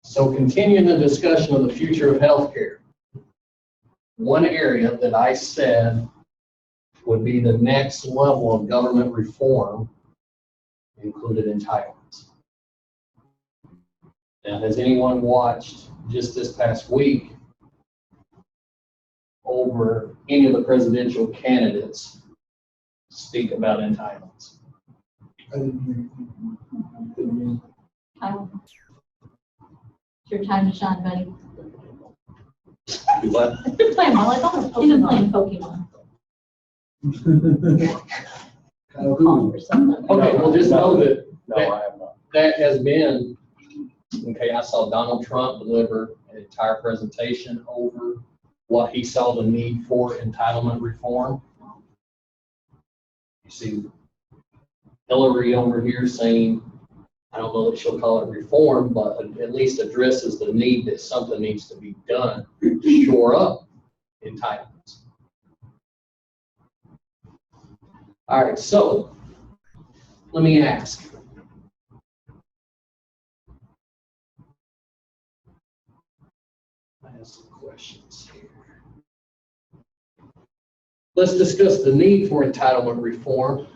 So continuing the discussion of the future of healthcare, one area that I said would be the next level of government reform included entitlements. Now, has anyone watched just this past week over any of the presidential candidates speak about entitlements? I didn't hear. It's your time to shine, buddy. What? He's playing Pokemon. Or something. Okay, well, just know that No, I have not. that has been, okay, I saw Donald Trump deliver an entire presentation over what he saw the need for entitlement reform. You see Hillary over here saying, I don't know that she'll call it reform, but at least addresses the need that something needs to be done to shore up entitlements. All right, so let me ask. I have some questions here. Let's discuss the need for entitlement reform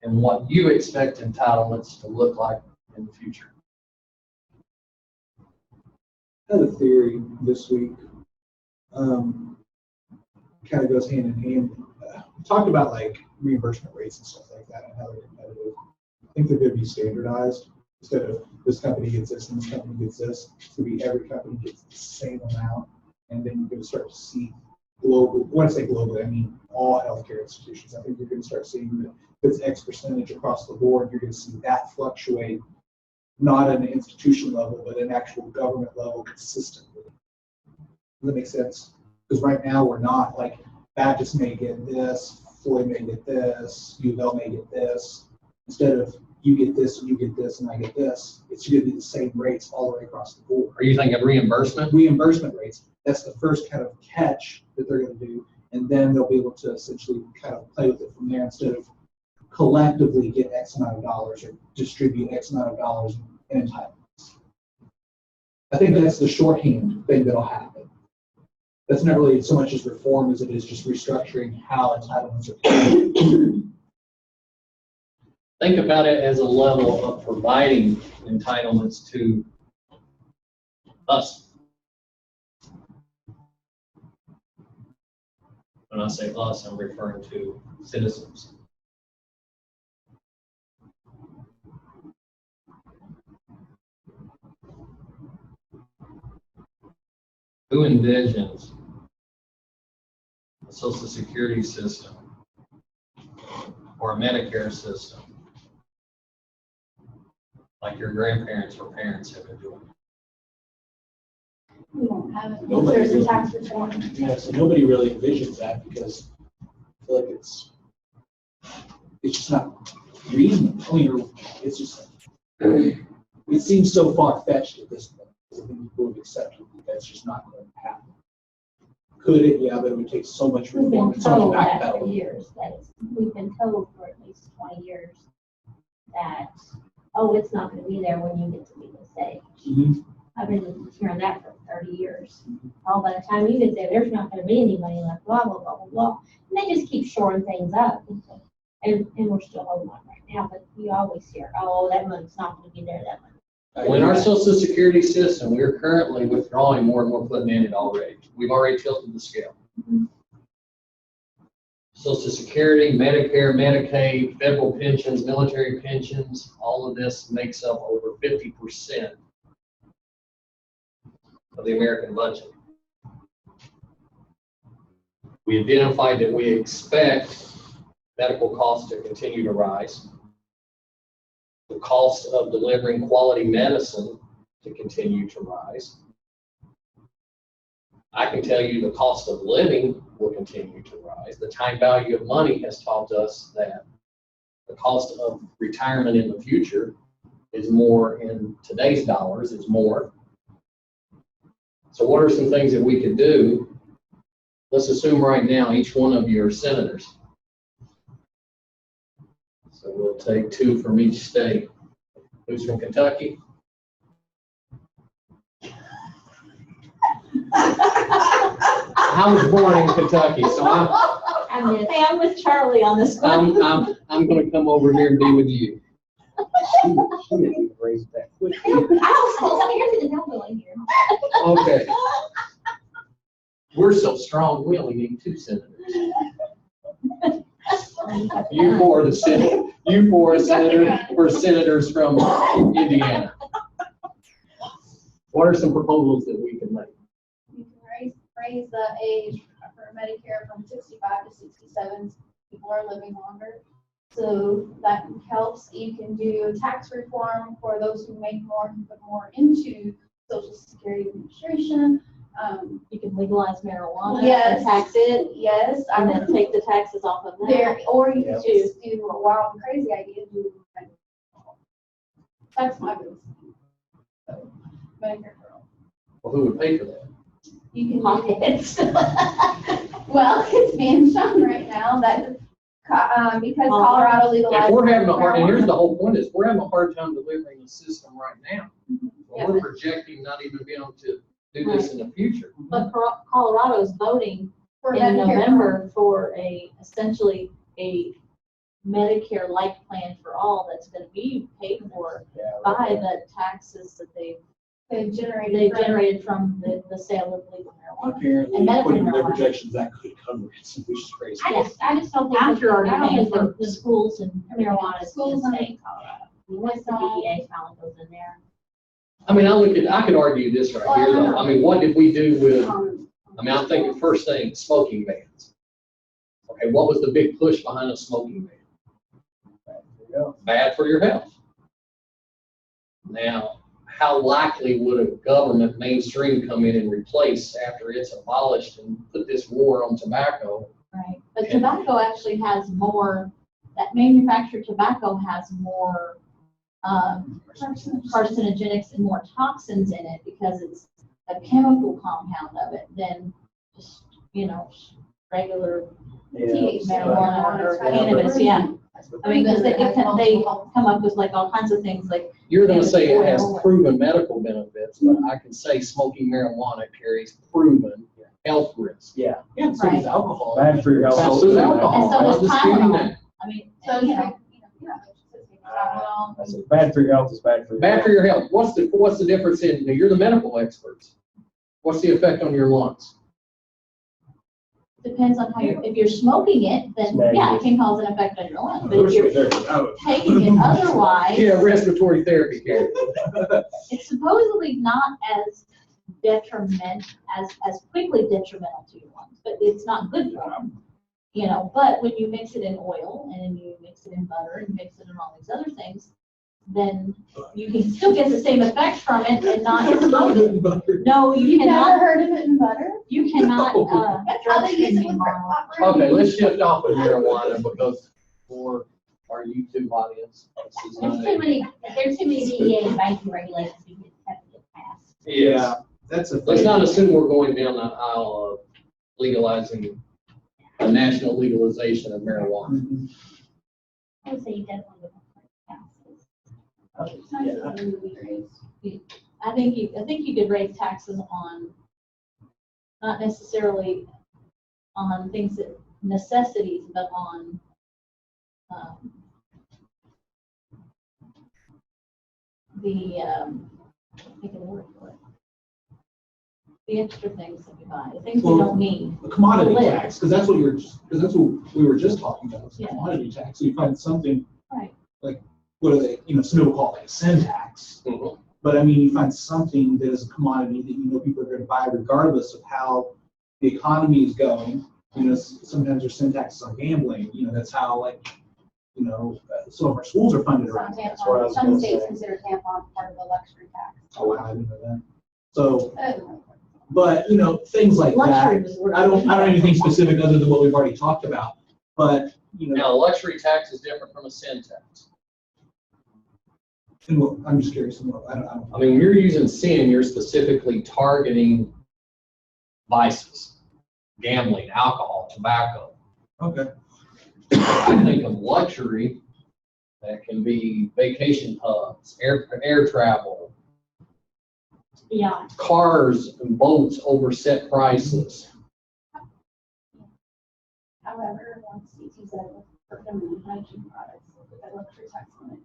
and what you expect entitlements to look like in the future. I have a theory this week. Kind of goes hand in hand. We talked about like reimbursement rates and stuff like that and how they're competitive. I think they're going to be standardized. Instead of this company gets this and this company gets this, it's going to be every company gets the same amount. And then you're going to start to see global, when I say globally, I mean all healthcare institutions. I think you're going to start seeing that if it's X percentage across the board, you're going to see that fluctuate, not at an institution level, but an actual government level consistently. Does that make sense? Because right now we're not, like Baptist may get this, Floyd may get this, U of L may get this. Instead of you get this and you get this and I get this, it's going to be the same rates all the way across the board. Are you thinking reimbursement? Reimbursement rates, that's the first kind of catch that they're going to do. And then they'll be able to essentially kind of play with it from there instead of collectively get X amount of dollars or distribute X amount of dollars in entitlements. I think that's the shorthand thing that'll happen. That's not really so much as reform as it is just restructuring how entitlements are paid. Think about it as a level of providing entitlements to us. When I say us, I'm referring to citizens. Who envisions a Social Security system or a Medicare system like your grandparents or parents have been doing? We won't have it. Nobody There's a really- tax reform. Yeah, so nobody really envisions that because I feel like it's just not reasonable. I mean, it's just, it seems so far-fetched at this point. I think people have accepted that that's just not going to happen. Could it? Yeah, but it would take so much We've reform been and so told much that for backpedaling. years, we've been told for at least 20 years that, oh, it's not going to be there when you get to be this age. Mhm. I've been hearing that for 30 years. Oh, by the time you get there, there's not going to be any money left, blah, blah, blah, blah, blah. And they just keep shoring things up. And we're still holding on right now, but you always hear, oh, that money's not going to be there, that money. Well, in our Social Security system, we're currently withdrawing more and more putting in it already. We've already tilted the scale. Social Security, Medicare, Medicaid, federal pensions, military pensions, all of this makes up over 50% of the American budget. We identified that we expect medical costs to continue to rise, the cost of delivering quality medicine to continue to rise. I can tell you the cost of living will continue to rise. The time value of money has taught us that the cost of retirement in the future is more in today's dollars, is more. So what are some things that we could do? Let's assume right now each one of you are senators. So we'll take 2 from each state. Who's from Kentucky? I was born in Kentucky, so Hey, I'm with Charlie on this one. I'm gonna come over here and be with you. She didn't raise that quick. I was here's the devil in here. Okay. We're so strong, we only need 2 senators. You four are the senators, you four are senators from Indiana. What are some proposals that we can make? You can raise the age for Medicare from 65 to 67. People are living longer. So that helps. You can do tax reform for those who make more and put more into Social Security Administration. You can legalize marijuana. Yes. And tax it, Yes, and then take the taxes off of there, that. or you Yep. can just do a wild and crazy idea. That's my biggest. Medicare for all. Well, who would pay for that? You can. Pockets. Well, it's being shown right now that because Colorado legalized. If we're having a hard, and here's marijuana. the whole point is, we're having a hard time delivering the system right now. Yeah, We're but- projecting not even being able to do this in the future. But Colorado's voting For in Medicare for all. November for essentially a Medicare-like plan for all that's gonna be paid for by the taxes that They they generated. from the sale of legal marijuana. Apparently, And medical according to their marijuana. projections, that could cover it, so we should raise. I just don't think. After already I don't paying think for the schools and marijuana is Schools gonna and- stay in Colorado. Once the DEA finally goes in there. I mean, I could argue this right here though. I mean, what did we do with, I mean, I'm thinking first thing, smoking bans. Okay, what was the big push behind a smoking ban? Bad for your health. Now, how likely would a government mainstream come in and replace after it's abolished and put this war on tobacco? Right, but tobacco actually has more, that manufactured tobacco has more carcinogenics and more toxins in it because it's a chemical compound of it than just, regular marijuana or cannabis, yeah. I mean, because they come up with like all kinds of things like, You're gonna say it has proven medical benefits, but I can say smoking marijuana carries proven health risks. Yeah. Yeah, so Right. is alcohol. Bad for your health. So is alcohol. And so I'm is not disputing Tylenol. that. I mean, So, I said, bad for your health is bad for your. Bad for your health. What's the difference in, you're the medical experts. What's the effect on your lungs? depends on how if you're smoking it, then yeah, it can cause an effect on your lungs. But if you're taking it otherwise, Yeah, respiratory therapy care. it's supposedly not as as quickly detrimental to your lungs, but it's not good for them. But when you mix it in oil and you mix it in butter and mix it in all these other things, then you can still get the same effect from it and not smoke it. No, you You've never cannot, heard of it in butter? you cannot, That's how they use it with Okay, let's shift off of marijuana because for our YouTube audience, this is not there's too many DEA and banking regulations we have to get passed. Yeah, that's a. Let's not assume we're going down the aisle of legalizing a national legalization of marijuana. Mhm. I would say you definitely would have to pass it. I think you could raise taxes on, not necessarily on things that necessities, but on, think of the word for it. The extra things that we buy, the things we Well, don't need. A commodity Live. tax, because that's what we were just talking about, was a Yeah. commodity tax. So you find something, Right. like, what are they, some people call it like a sin tax. Mhm. But I mean, you find something that is a commodity that people are going to buy regardless of how the economy is going. Sometimes there's sin taxes on gambling. That's how some of our schools are funded around. That's what I was Some going to states say. consider tampons part of the luxury tax. Oh, wow, I didn't know that. So, Uh, but things like Luxury that. was the word. I don't have anything specific other than what we've already talked about. But Now, a luxury tax is different from a sin tax. I'm just curious. I don't. I mean, when you're using sin, you're specifically targeting vices, gambling, alcohol, tobacco. Okay. I think of luxury, that can be vacation hubs, air travel, Yeah, cars and boats over set prices. However, once CT said for feminine hygiene products, that luxury tax limit.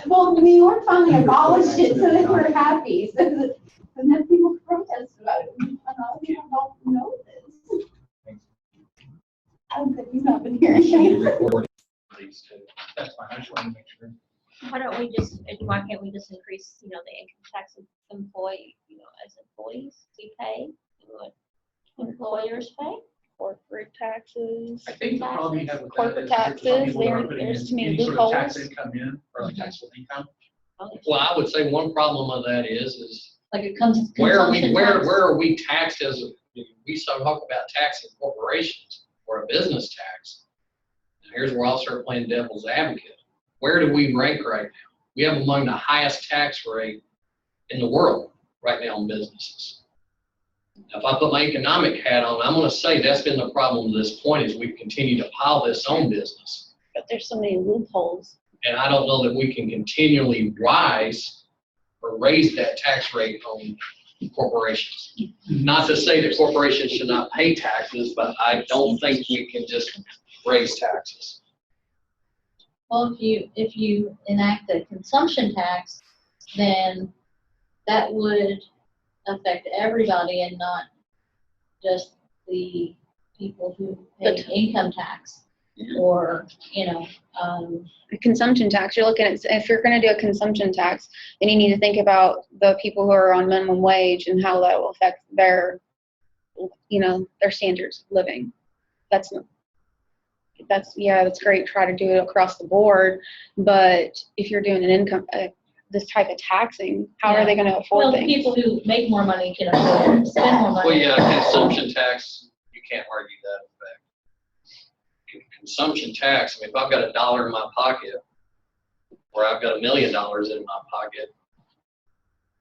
Well, New York finally abolished it, so they were happy. So and then people protested about it. And a lot of people don't know this. I'm good, he's not been hearing me. That's fine, I just wanted to make sure. why don't we just, why can't we just increase, the income tax of employee, as employees, we pay, what employers pay? Corporate taxes. I think the problem you have with that Corporate is there's some taxes, people that are putting there's in too many any sort of tax loopholes. income in, or like taxable income. Well, I would say one problem of that is Like it comes. where are we, consumption where, tax. where are we taxed as, we start talking about taxing corporations or a business tax. Now, here's where I'll start playing devil's advocate. Where do we rank right now? We have among the highest tax rate in the world right now in businesses. Now, if I put my economic hat on, I'm gonna say that's been the problem to this point is we've continued to pile this on business. But there's so many loopholes. And I don't know that we can continually rise or raise that tax rate on corporations. Not to say that corporations should not pay taxes, but I don't think we can just raise taxes. Well, if you enact a consumption tax, then that would affect everybody and not just the people who pay But- income tax or, A consumption tax, you're looking at, if you're gonna do a consumption tax, then you need to think about the people who are on minimum wage and how that will affect their, their standards of living. That's great, try to do it across the board, but if you're doing an income, this type of taxing, how are they gonna afford well, the things? people who make more money can afford to spend more money. Well, yeah, consumption tax, you can't argue that effect. Consumption tax, I mean, if I've got $1 in my pocket, or I've got $1 million in my pocket,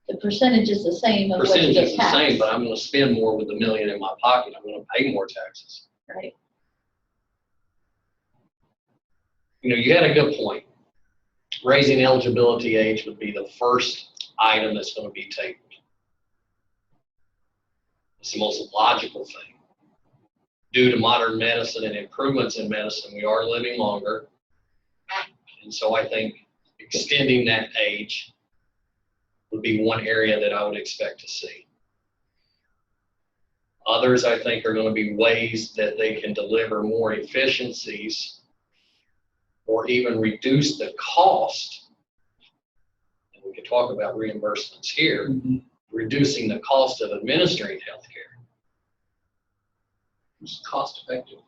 The percentage is the same of what you percentage get is the taxed. same, but I'm gonna spend more with $1 million in my pocket, I'm gonna pay more taxes. Right. You had a good point. Raising eligibility age would be the first item that's gonna be tabled. It's the most logical thing. Due to modern medicine and improvements in medicine, we are living longer. And so I think extending that age would be one area that I would expect to see. Others, I think, are gonna be ways that they can deliver more efficiencies or even reduce the cost. And we could talk about reimbursements here, reducing the cost of administering healthcare. It's cost effective,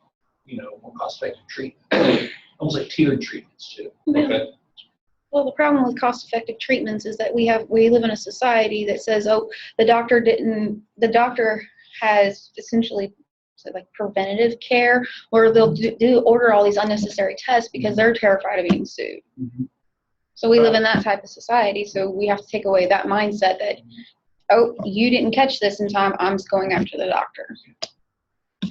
more cost effective treatment, almost like tiered treatments too. Okay. Well, the problem with cost-effective treatments is that we live in a society that says, oh, the doctor has essentially like preventative care, or they'll order all these unnecessary tests because they're terrified of being sued. Mhm. So we live in that type of society, so we have to take away that mindset that, oh, you didn't catch this in time, I'm just going after the doctor.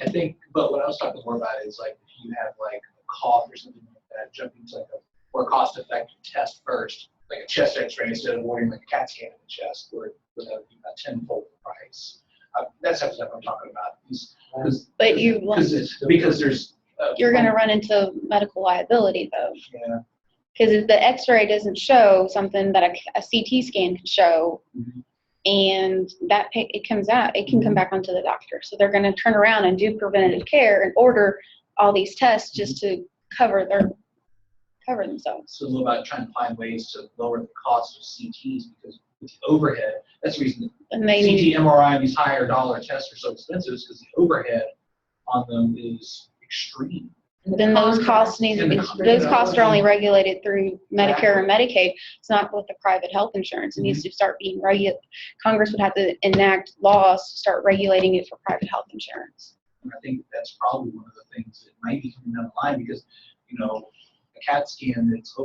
I think, but what I was talking more about is like if you have like a cough or something like that, jumping to like a more cost effective test first, like a chest x-ray instead of ordering like a CAT scan in the chest, where it would have a tenfold price. That's the stuff I'm talking about. But Because there's. You're going to run into medical liability, though. Yeah. Because if the x-ray doesn't show something that a CT scan can show, Mhm. and it comes out, it can come back onto the doctor. So they're going to turn around and do preventative care and order all these tests just to cover themselves. So it's about trying to find ways to lower the cost of CTs because with the overhead, that's the reason And maybe CT, MRI, and these higher dollar tests are so expensive is because the overhead on them is extreme. then those costs are only regulated through Medicare and Medicaid. It's not with the private health insurance. It needs to start being Congress would have to enact laws to start regulating it for private health insurance. And I think that's probably one of the things that might be coming down the line because, a CAT scan that's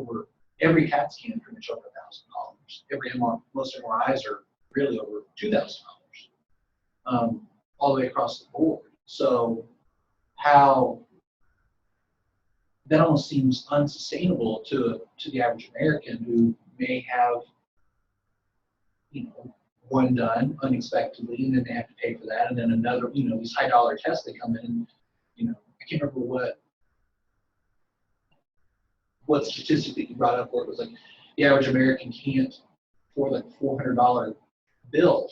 every CAT scan pretty much over $1,000. Most MRIs are really over $2,000, all the way across the board. So that almost seems unsustainable to the average American who may have, one done unexpectedly, and then they have to pay for that, and then another, these high dollar tests that come in, I can't remember what statistic that you brought up where it was like the average American can't afford like $400 bill,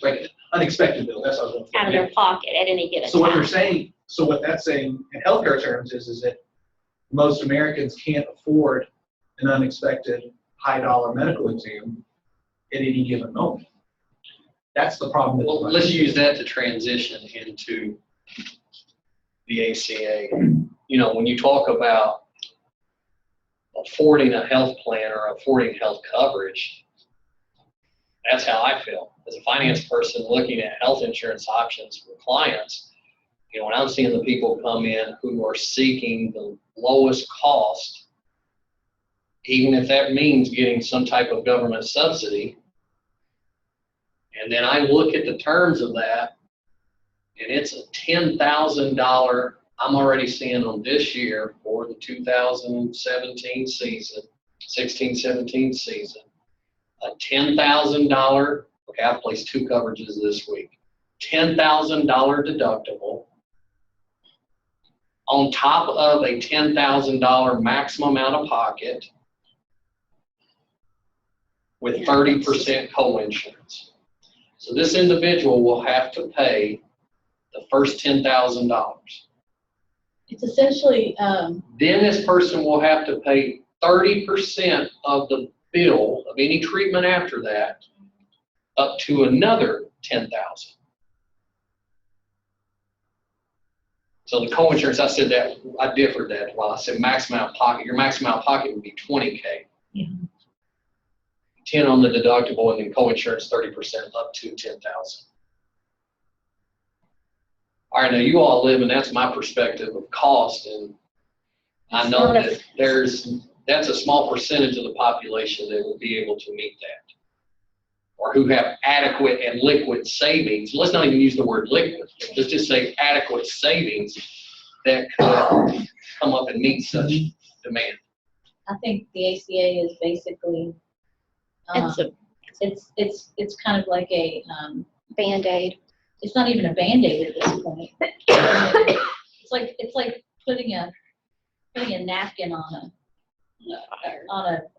like unexpected bill. That's what I was Out of their pocket at any given So what time. they're saying, so what that's saying in healthcare terms is that most Americans can't afford an unexpected high dollar medical exam at any given moment. That's the problem. Well, let's use that to transition into the ACA. When you talk about affording a health plan or affording health coverage, that's how I feel. As a finance person looking at health insurance options for clients, when I'm seeing the people come in who are seeking the lowest cost, even if that means getting some type of government subsidy, and then I look at the terms of that, and it's a $10,000, I'm already seeing on this year for the 2017 season, 16-17 season, a $10,000, okay, I've placed 2 coverages this week, $10,000 deductible on top of a $10,000 maximum out of pocket with 30% co-insurance. So this individual will have to pay the first $10,000. It's essentially, Then this person will have to pay 30% of the bill of any treatment after that, up to another $10,000. So the co-insurance, I said that, I differed that while I said maximum out of pocket. Your maximum out of pocket would be $20K. Yeah. 10 on the deductible, and then co-insurance 30% up to $10,000. All right, now you all live, and that's my perspective of cost, and I know that that's a small percentage of the population that will be able to meet that, or who have adequate and liquid savings. Let's not even use the word liquid. Let's just say adequate savings that could come up and meet such demand. I think the ACA is basically, it's kind of like a, Band-Aid. it's not even a Band-Aid at this point. It's like putting a napkin on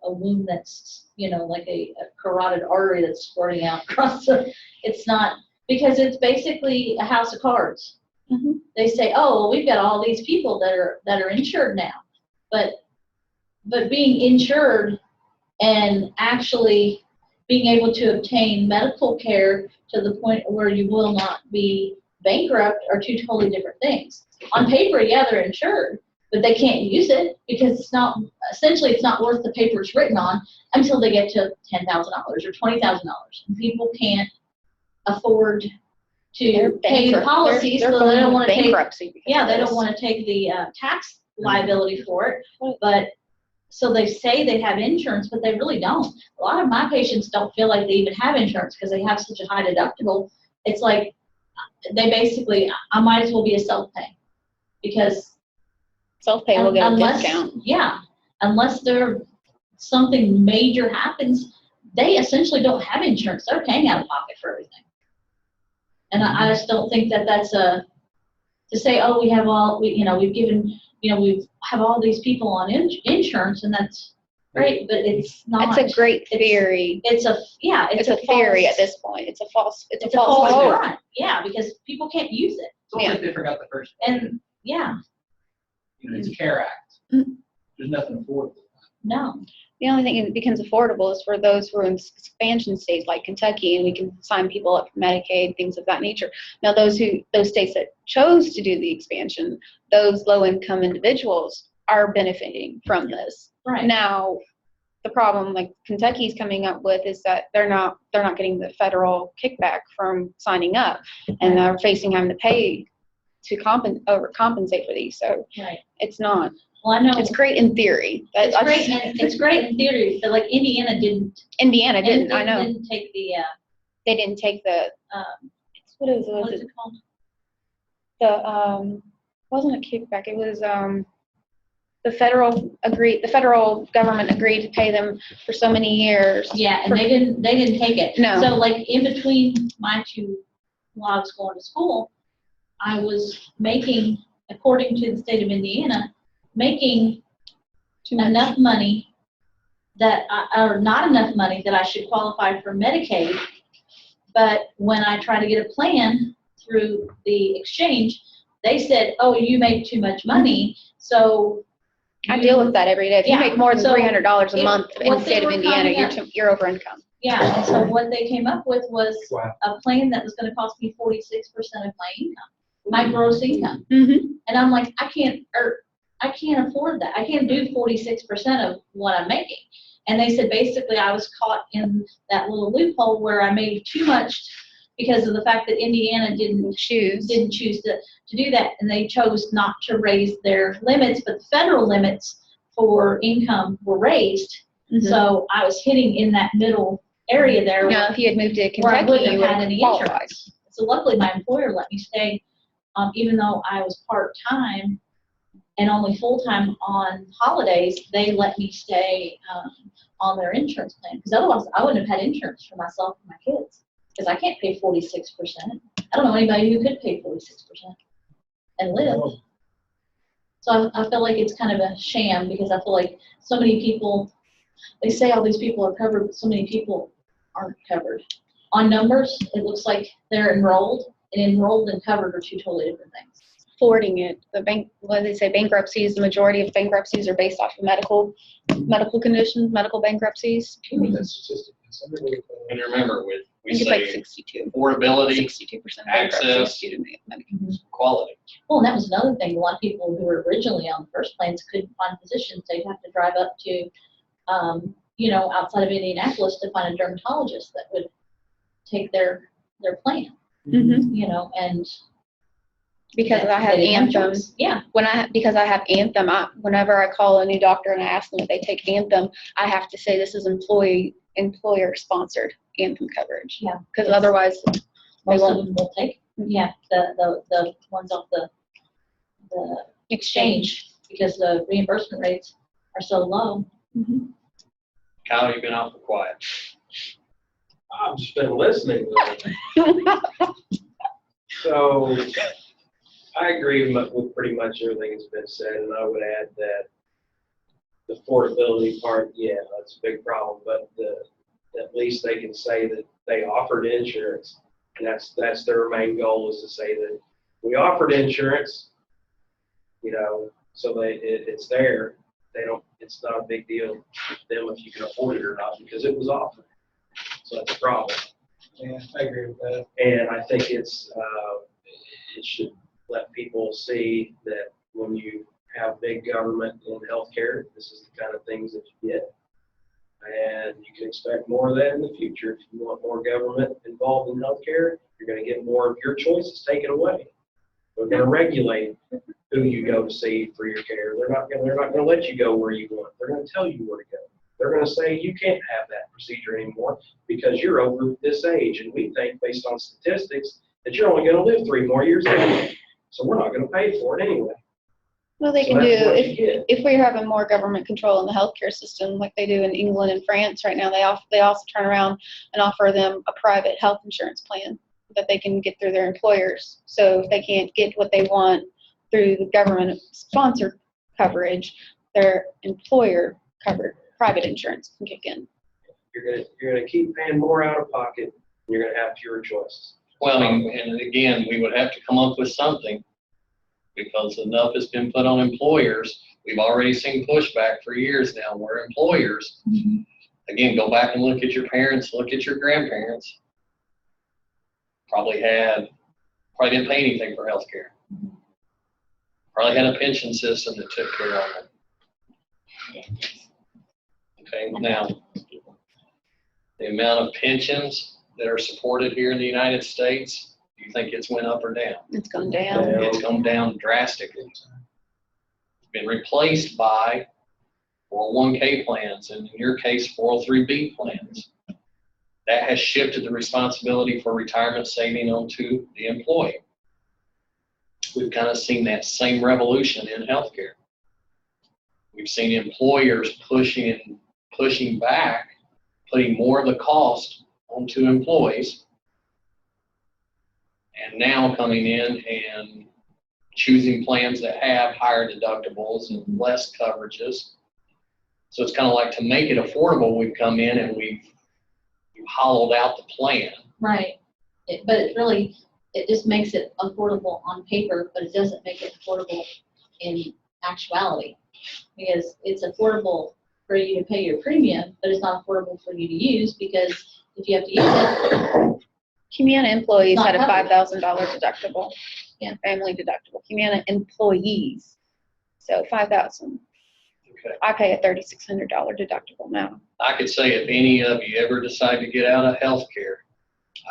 a wound that's, like a carotid artery that's squirting out across it's not, because it's basically a house of cards. Mm-hmm. They say, oh, well, we've got all these people that are insured now, but being insured and actually being able to obtain medical care to the point where you will not be bankrupt are 2 totally different things. On paper, yeah, they're insured, but they can't use it because it's not worth the paper it's written on until they get to $10,000 or $20,000. And people can't afford to pay the policy, so they don't want to take, they don't want to take the tax liability for it, but so they say they have insurance, but they really don't. A lot of my patients don't feel like they even have insurance because they have such a high deductible. It's like they basically, I might as well be a self-pay because Self-pay will get a discount. Yeah, unless something major happens, they essentially don't have insurance. They're paying out of pocket for everything. And I just don't think that's to say, oh, we have we have all these people on insurance, and that's great, but it's not. It's a great theory. It's a theory false, at this point. It's a false hope. hope. Yeah, because people can't use it. It's almost like they forgot the first. And yeah, It's a CARE Act. Mm-hmm. There's nothing affordable. no. The only thing that becomes affordable is for those who are in expansion states like Kentucky, and we can sign people up for Medicaid, things of that nature. Now, those states that chose to do the expansion, those low-income individuals are benefiting from this. Right. Now, the problem like Kentucky's coming up with is that they're not getting the federal kickback from signing up, and they're having to pay to compensate for these. So Right. it's not. Well, I know It's great in theory. it's great in theory, but like Indiana didn't. Indiana didn't. I know. Didn't take the. They didn't take the. What is it called? The wasn't a kickback. It was the federal government agreed to pay them for so many years. Yeah, and they didn't take it. No. So like in between my two, while I was going to school, I was making, according to the state of Indiana, making enough money or not enough money that I should qualify for Medicaid. But when I try to get a plan through the exchange, they said, oh, you make too much money, so. I deal with that every day. If you Yeah, make more than so $300 a month in the what state they of were Indiana, coming you're over income. Yeah, and so what they came up with was Wow. a plan that was gonna cost me 46% of my income, my gross income. Mm-hmm. And I'm like, I can't afford that. I can't do 46% of what I'm making. And they said, basically, I was caught in that little loophole where I made too much because of the fact that Indiana didn't choose to do that. And they chose not to raise their limits, but the federal limits for income were raised. Mm-hmm. So I was hitting in that middle area there. Now, if you had moved to where I Kentucky, wouldn't you have would had have any qualified. insurance. So luckily, my employer let me stay, even though I was part-time and only full-time on holidays. They let me stay on their insurance plan, because otherwise I wouldn't have had insurance for myself and my kids, because I can't pay 46%. I don't know anybody who could pay 46% and live. So I feel like it's kind of a sham, because I feel like so many people, they say all these people are covered, but so many people aren't covered. On numbers, it looks like they're enrolled, and enrolled and covered are two totally different things. Affording it. What do they say? Bankruptcies. The majority of bankruptcies are based off of medical conditions, medical bankruptcies. That's statistic. And remember, we I think it's like say 62. affordability, 62% of bankruptcies access, due to medical. quality. Well, and that was another thing. A lot of people who were originally on the first plans couldn't find physicians. They'd have to drive up to, outside of Indianapolis to find a dermatologist that would take their plan, Mm-hmm. and. Because I have they didn't Anthem. choice. Yeah. Because I have Anthem, whenever I call a new doctor and I ask them if they take Anthem, I have to say this is employer sponsored Anthem coverage. Yeah. Because otherwise, Most won't. of them will take, the ones off the exchange, because the reimbursement rates are so low. Mm-hmm. Kyle, you've been awful quiet. I've just been listening. So I agree with pretty much everything that's been said, and I would add that the affordability part, yeah, that's a big problem, but at least they can say that they offered insurance, and that's their main goal, is to say that we offered insurance, so it's there. It's not a big deal to them if you can afford it or not, because it was offered. So that's a problem. Yeah, I agree with that. And I think it should let people see that when you have big government in healthcare, this is the kind of things that you get. And you can expect more of that in the future. If you want more government involved in healthcare, you're going to get more of your choices taken away. They're going to regulate who you go to see for your care. They're not going to let you go where you want. They're going to tell you where to go. They're going to say you can't have that procedure anymore because you're over this age, and we think, based on statistics, that you're only going to live 3 more years anyway. So we're not going to pay for it anyway. Well, they So can do, that's what you get. if we're having more government control in the healthcare system, like they do in England and France right now, they also turn around and offer them a private health insurance plan that they can get through their employers. So if they can't get what they want through the government sponsored coverage, their employer covered private insurance can kick in. You're gonna keep paying more out of pocket, and you're gonna have fewer choices. Well, and again, we would have to come up with something, because enough has been put on employers. We've already seen pushback for years now where employers, again, go back and look at your parents, look at your grandparents, probably didn't pay anything for health care. Probably had a pension system that took care of it. Okay, now, the amount of pensions that are supported here in the United States, do you think it's went up or down? It's gone down. It's come down drastically. It's been replaced by 401k plans, and in your case, 403b plans. That has shifted the responsibility for retirement saving onto the employee. We've kind of seen that same revolution in healthcare. We've seen employers pushing back, putting more of the cost onto employees. And now coming in and choosing plans that have higher deductibles and less coverages. So it's kind of like, to make it affordable, we've come in and we've hollowed out the plan. Right. But it just makes it affordable on paper, but it doesn't make it affordable in actuality. Because it's affordable for you to pay your premium, but it's not affordable for you to use, because if you have to use it. Humana employees Not had a covered. $5,000 deductible. Yeah. Family deductible. Humana employees. So 5,000. Okay. I pay a $3,600 deductible now. I could say, if any of you ever decide to get out of healthcare,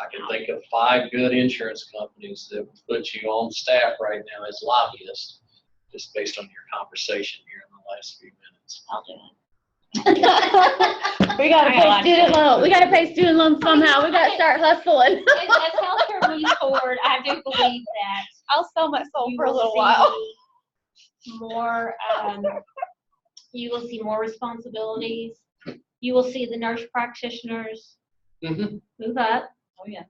I can think of 5 good insurance companies that would put you on staff right now as lobbyists, just based on your conversation here in the last few minutes. I'll do it. We gotta I got a lot pay of student loan. We gotta pay student loans somehow. We gotta start hustling. As healthcare moves forward, I do believe that I'll sell my soul you for a will little see while. more, you will see more responsibilities. You will see the nurse practitioners Mm-hmm. move up, Oh, yeah.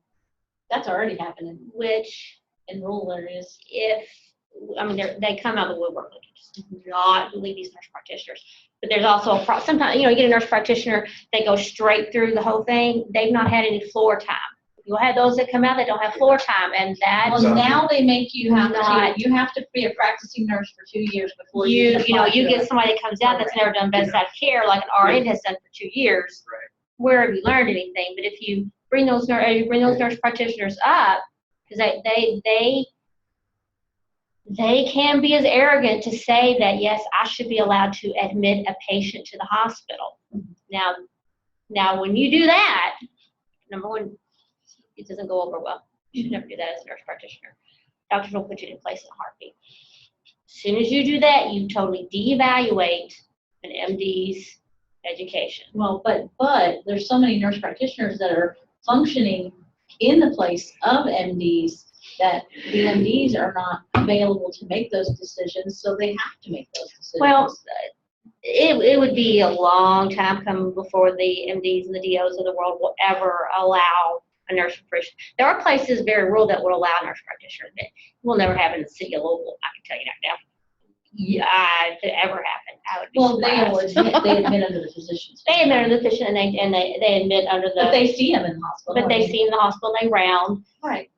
That's already happening which in rural areas. they come out of the woodwork. Like, you just do not believe these nurse practitioners. But there's also sometimes, you get a nurse practitioner, they go straight through the whole thing. They've not had any floor time. You'll have those that come out that don't have floor time, and that's Well, now they make you have Not- you have to be a practicing nurse for 2 years before you can apply you to get it. somebody that comes out that's never done bedside care like an RN has done for 2 years. Right. Where have you learned anything? But if you bring those nurse practitioners up, because they can be as arrogant to say that, yes, I should be allowed to admit a patient to the hospital. Now when you do that, number one, it doesn't go over well. You should never do that as a nurse practitioner. Doctors will put you in place in a heartbeat. As soon as you do that, you totally devaluate an MD's education. Well, but there's so many nurse practitioners that are functioning in the place of MDs that the MDs are not available to make those decisions, so they have to make those decisions. Well, it would be a long time coming before the MDs and the DOs of the world will ever allow a nurse practitioner. There are places very rural that will allow nurse practitioners, but we'll never have in the city of Louisville. I can tell you that now. Yeah, if it ever happened, I would be Well, they surprised. admit under the physicians. They admit under the physician, and they admit under But the, they see them in the hospital. but they see in the hospital, they round. Right.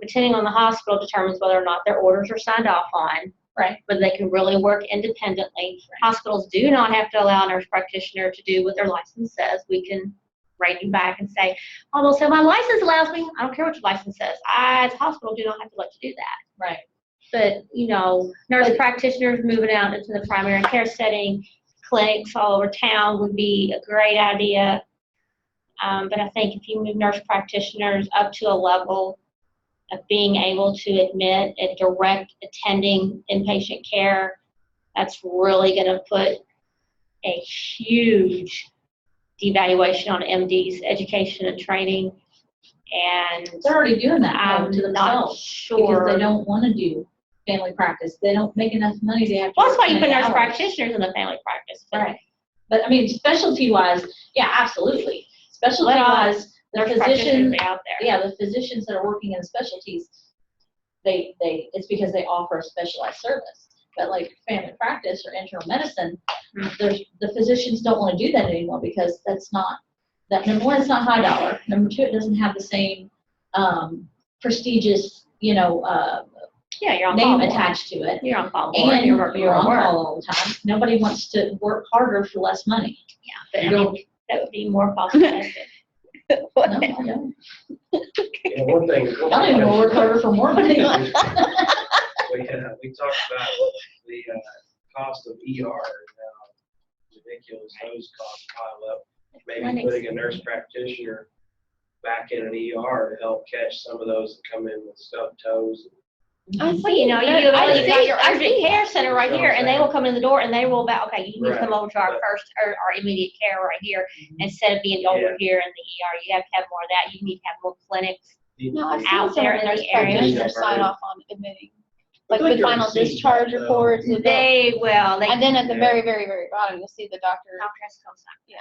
Depending on the hospital determines whether or not their orders are signed off on. Right. Whether they can really work independently. Hospitals do not have to allow a nurse practitioner to do what their license says. We can write you back and say, oh, they'll say, my license allows me. I don't care what your license says. I, as a hospital, do not have to let you do that. Right. But, nurse practitioners moving out into the primary care setting, clinics all over town would be a great idea. But I think if you move nurse practitioners up to a level of being able to admit and direct attending inpatient care, that's really going to put a huge devaluation on MD's education and training. And They're already doing that I'm to not themselves sure. because they don't want to do family practice. They don't make enough money. They have to. Well, that's why you work put many nurse hours. practitioners in the family practice. But Right. But I mean, specialty wise, yeah, absolutely. Specialty wise, the nurse physicians, practitioners are out there. yeah, the physicians that are working in specialties, it's because they offer a specialized service. But like family practice or internal medicine, the physicians don't want to do that anymore because number one, it's not high dollar. Number two, it doesn't have the same prestigious, Yeah, you're on name call. attached to it. You're on call. And you're working you're on more work. call all the time. Nobody wants to work harder for less money. Yeah, but I mean, that would be more cost effective. No, I don't. And one thing. I don't even want to work harder for more money. We talked about the cost of ER and how ridiculous those costs pile up. Maybe Clinics. putting a nurse practitioner back in an ER to help catch some of those that come in with stubbed toes. Well, you got your urgent care center right here, and they will come in the door and they will about, okay, you need to come over to our first or our immediate care right here instead of being over here in the ER. You have to have more of that. You need to have more clinics. No, I've Out seen some there of in the nurse the area. practitioners sign off on admitting like the final discharge reports. and They will, And then at the very, very, very bottom, you'll see the doctor. Doctor's cosign.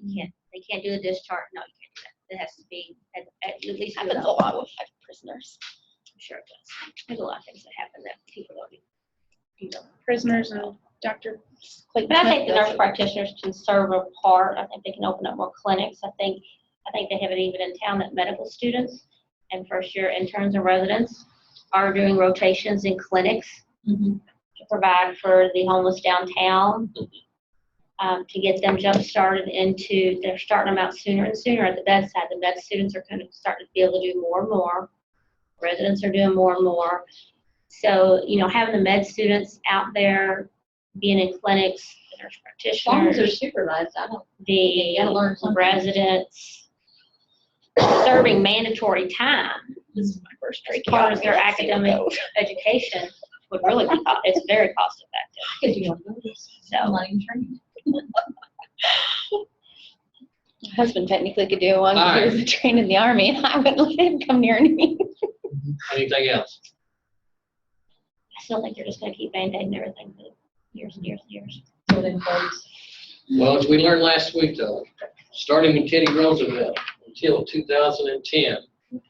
Yeah. They can't do the discharge, no, you can't do that. It has to be at least. Happens a lot with prisoners. I'm sure it does. There's a lot of things that happen that people don't do. Prisoners and Dr. Clayton. But I think the Smith nurse does it. practitioners can serve a part. I think they can open up more clinics. I think they have it even in town that medical students and first year interns and residents are doing rotations in clinics to provide for the homeless downtown, to get them jump started into, they're starting them out sooner and sooner at the bedside. The med students are kind of starting to be able to do more and more. Residents are doing more and more. So, having the med students out there, being in clinics, the nurse As long as they're practitioners, supervised, I don't. the gotta learn something. residents, serving mandatory time This is my first as part of their academic education would really be, it's very cost effective. Because you don't know this. So, I'm not even trained. My husband technically could do one All because he was trained in the Army, and I wouldn't let him come near me. Anything else? I still think they're just gonna keep band-aiding everything for years and years and years. So then folks, Well, as we learned last week though, starting with Teddy Roosevelt until 2010,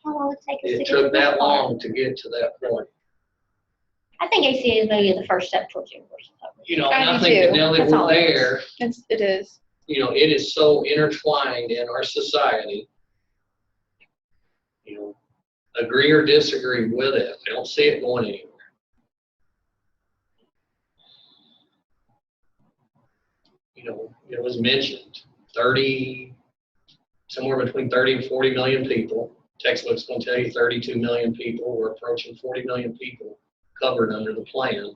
How long would it take us to it get took to this that point? long to get to that point. I think ACA is maybe the first step towards universal coverage. And I I do think too. that now that That's all we're it is. there, It is. it is so intertwined in our society. Agree or disagree with it, I don't see it going anywhere. It was mentioned, somewhere between 30 and 40 million people. Textbook's going to tell you 32 million people. We're approaching 40 million people covered under the plan.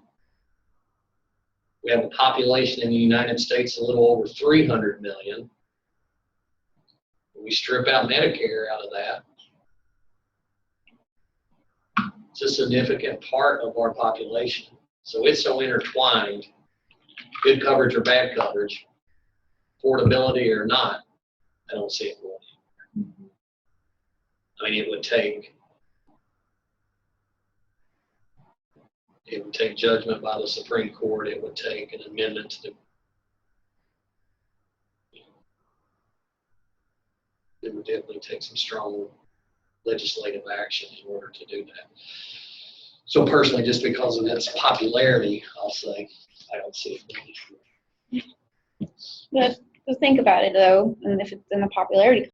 We have a population in the United States a little over 300 million. We strip out Medicare out of that. It's a significant part of our population. So it's so intertwined, good coverage or bad coverage, affordability or not, I don't see it going anywhere. I mean, it would take judgment by the Supreme Court. It would take an amendment to it would definitely take some strong legislative action in order to do that. So personally, just because of its popularity, I'll say, I don't see it going anywhere. But think about it though, and if it's in the popularity